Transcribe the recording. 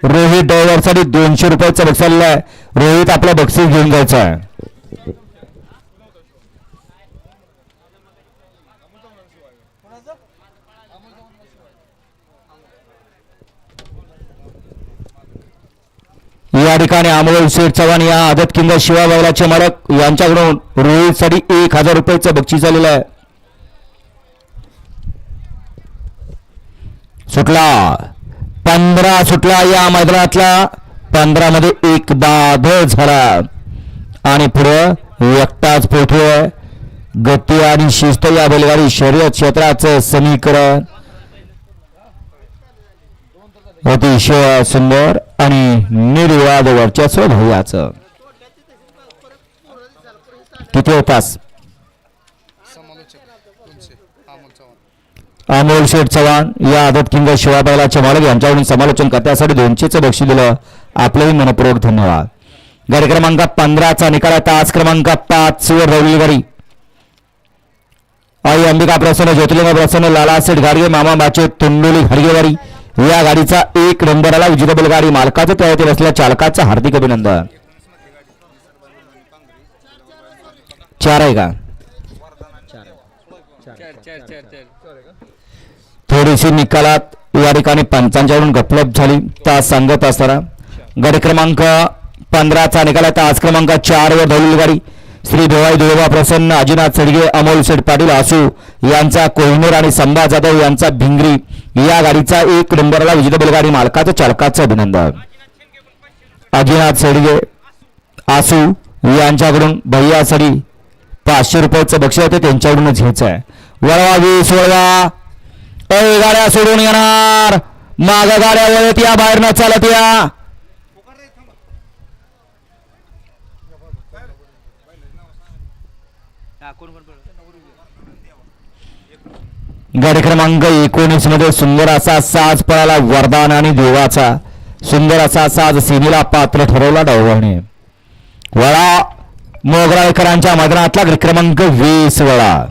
रोहित ड्रायव्हरसाठी 200 रुपयाचं बक्षीस आलेलं आहे. रोहित आपलं बक्षीस घेऊन जायचं आहे. या ठिकाणी अमोल शेठ चव्हाण या आदत किंग शिवा बैलाचे मालक यांच्याकडून रोहितसाठी 1000 रुपयाचं बक्षीस आलेलं आहे. सुटला 15 सुटला या मैदानातला 15 मध्ये एक बाद झाला आणि पुढे एकटाच पोहोचतोय. गती आणि शिस्त या बैलगाडी शर्यत क्षेत्राचं समीकरण अतिशय सुंदर आणि निर्विवाद वर्चस्व भव्याचं. किती तास अमोल शेठ चव्हाण या आदत किंग शिवा बैलाचे मालक यांच्याकडून समालोचन करण्यासाठी 200चं बक्षीस दिलं. आपलंही मनपूर्वक धन्यवाद. गाडी क्रमांक 15चा निकाल तास क्रमांक 5 वर रवली गाडी आई अंबिका प्रसन्न ज्योतिर्लिंग प्रसन्न लाला सेठ घाडगे मामा बाचे तुंडोली घाडगेवारी या गाडीचा 1 नंबरला विजेता बैलगाडी मालकाचं तयारी असलेल्या चालकाचं हार्दिक अभिनंदन. 4 आहे का? थोडीशी निकालात या ठिकाणी पंचांच्याकडून गपलप झाली. तास सांगत असताना गाडी क्रमांक 15चा निकाल तास क्रमांक 4 वर धावलेली गाडी श्री भिवाई दुळोबा प्रसन्न अजिनाथ सडगे अमोल शेठ पाटील आसू यांचा कोहिनूर आणि संभा जाधव यांचा भिंगरी या गाडीचा 1 नंबरला विजेता बैलगाडी मालकाचं चालकाचं अभिनंदन. अजिनाथ सडगे आसू यांच्याकडून भैया सडी 500 रुपयाचं बक्षीस होते त्यांच्याकडूनच घ्यायचं आहे. वळवा 20 वळवा गाड्या सोडून येणार माग गाड्या वळत या बाहेर न चालत या. गाडी क्रमांक 19 मध्ये सुंदर असा साज पळाला वरदान आणि देवाचा. सुंदर असा साज सीमेला पात्र ठरवला डावणे. वळा मोगराळकरांच्या मैदानातला क्रमांक 20 वळा